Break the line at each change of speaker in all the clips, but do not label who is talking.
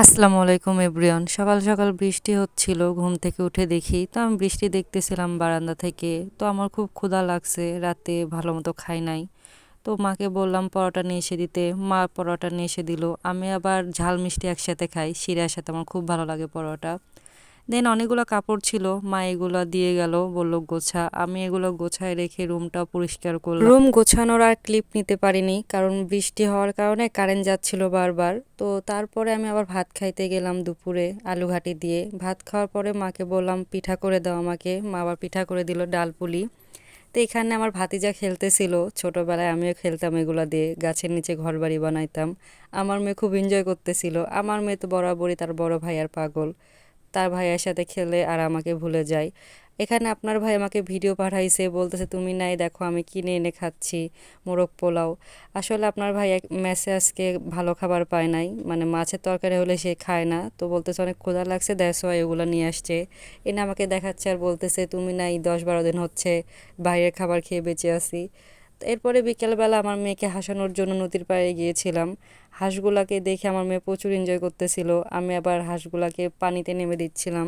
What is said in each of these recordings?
আসসালামু আলাইকুম এভরিওয়ান। সকাল সকাল বৃষ্টি হচ্ছিল, ঘুম থেকে উঠে দেখি তো আমি বৃষ্টি দেখতেছিলাম বারান্দা থেকে। তো আমার খুব ক্ষুধা লাগছে, রাতে ভালো মতো খাই নাই। তো মাকে বললাম পরোটা নিয়ে এসে দিতে, মা পরোটা নিয়ে এসে দিল। আমি আবার ঝাল মিষ্টি একসাথে খাই, শিরার সাথে আমার খুব ভালো লাগে পরোটা। দেন অনেকগুলো কাপড় ছিল, মা এগুলো দিয়ে গেল, বলল গোছা। আমি এগুলো গোছায় রেখে রুমটা পরিষ্কার করলাম। রুম গোছানোর আর ক্লিপ নিতে পারিনি, কারণ বৃষ্টি হওয়ার কারণে কারেন্ট যাচ্ছিল বারবার। তো তারপরে আমি আবার ভাত খাইতে গেলাম দুপুরে আলু ঘাটি দিয়ে। ভাত খাওয়ার পরে মাকে বললাম পিঠা করে দাও আমাকে, মা আবার পিঠা করে দিল, ডাল পুলি। তো এখানে আমার ভাতিজা খেলতেছিল, ছোটবেলায় আমিও খেলতাম এগুলা দিয়ে, গাছের নিচে ঘরবাড়ি বানাইতাম। আমার মেয়ে খুব এনজয় করতেছিল। আমার মেয়ে তো বরাবরই তার বড় ভাইয়ার পাগল, তার ভাইয়ের সাথে খেলে আর আমাকে ভুলে যায়। এখানে আপনার ভাই আমাকে ভিডিও পাঠাইছে, বলতেছে তুমি নাই, দেখো আমি কিনে এনে খাচ্ছি মোরগ পোলাও। আসলে আপনার ভাই মেসে আজকে ভালো খাবার পায় নাই, মানে মাছের তরকারি হলে সে খায় না। তো বলতেছে অনেক ক্ষুধা লাগছে, দ্যাটস ওয়াই এগুলো নিয়ে আসছে। এনে আমাকে দেখাচ্ছে আর বলতেছে তুমি নাই, 10-12 দিন হচ্ছে বাইরের খাবার খেয়ে বেঁচে আছি। তো এরপরে বিকেলবেলা আমার মেয়েকে হাসানোর জন্য নদীর পাড়ে গিয়েছিলাম। হাঁসগুলাকে দেখে আমার মেয়ে প্রচুর এনজয় করতেছিল, আমি আবার হাঁসগুলাকে পানিতে নেমে দিচ্ছিলাম।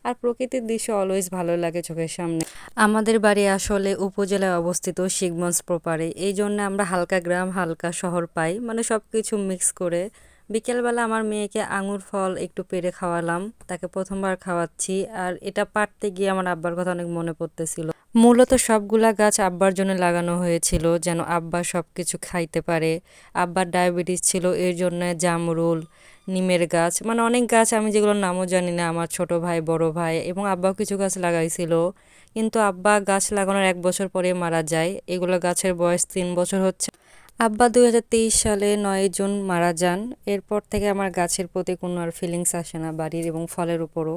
আর প্রকৃতির দৃশ্য অলওয়েজ ভালো লাগে চোখের সামনে। আমাদের বাড়ি আসলে উপজেলায় অবস্থিত, শিবগঞ্জ প্রপারে। এই জন্য আমরা হালকা গ্রাম হালকা শহর পাই, মানে সব কিছু মিক্স করে। বিকেলবেলা আমার মেয়েকে আঙুর ফল একটু পেড়ে খাওয়ালাম, তাকে প্রথমবার খাওয়াচ্ছি। আর এটা পাড়তে গিয়ে আমার আব্বার কথা অনেক মনে পড়তেছিল। মূলত সবগুলা গাছ আব্বার জন্য লাগানো হয়েছিল, যেন আব্বা সব কিছু খাইতে পারে। আব্বার ডায়াবেটিস ছিল, এর জন্য জামরুল, নিমের গাছ, মানে অনেক গাছ আমি যেগুলোর নামও জানি না, আমার ছোট ভাই বড় ভাই এবং আব্বাও কিছু গাছ লাগাইছিল। কিন্তু আব্বা গাছ লাগানোর 1 বছর পরে মারা যায়। এগুলো গাছের বয়স 3 বছর হচ্ছে। আব্বা 2023 সালে 9 জুন মারা যান। এরপর থেকে আমার গাছের প্রতি কোনো আর ফিলিংস আসে না, বাড়ির এবং ফলের উপরও।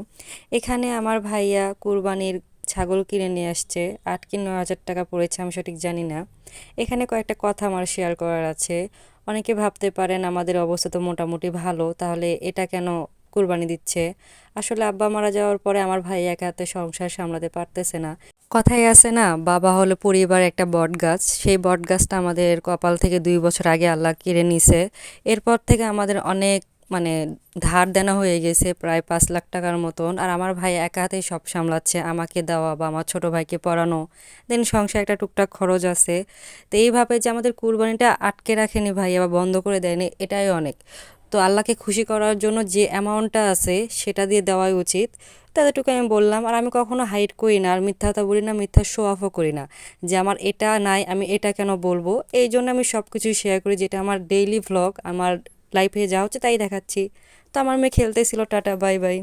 এখানে আমার ভাইয়া কুরবানির ছাগল কিনে নিয়ে আসছে, 8 কি 9 হাজার টাকা পড়েছে, আমি সঠিক জানি না। এখানে কয়েকটা কথা আমার শেয়ার করার আছে। অনেকে ভাবতে পারেন আমাদের অবস্থা তো মোটামুটি ভালো, তাহলে এটা কেন কুরবানি দিচ্ছে। আসলে আব্বা মারা যাওয়ার পরে আমার ভাই একা হাতে সংসার সামলাতে পারতেছে না। কথাই আছে না, বাবা হলো পরিবার একটা বট গাছ। সেই বট গাছটা আমাদের কপাল থেকে 2 বছর আগে আল্লাহ কেড়ে নিছে। এরপর থেকে আমাদের অনেক, মানে ধার দেনা হয়ে গেছে প্রায় 5 লাখ টাকার মতন। আর আমার ভাই একা হাতেই সব সামলাচ্ছে, আমাকে দেওয়া বা আমার ছোট ভাইকে পড়ানো, দেন সংসার একটা টুকটাক খরচ আছে। তো এইভাবে যে আমাদের কুরবানিটা আটকে রাখেনি ভাই বা বন্ধ করে দেয়নি, এটাই অনেক। তো আল্লাহকে খুশি করার জন্য যে অ্যামাউন্টটা আছে সেটা দিয়ে দেওয়াই উচিত। তো এতটুকু আমি বললাম। আর আমি কখনো হাইড করি না, আর মিথ্যা কথা বলি না, মিথ্যা শো অফও করি না যে আমার এটা নাই আমি এটা কেন বলবো। এই জন্য আমি সব কিছুই শেয়ার করি, যেটা আমার ডেইলি ভ্লগ, আমার লাইফে যা হচ্ছে তাই দেখাচ্ছি। তো আমার মেয়ে খেলতেছিল, টাটা বাই বাই।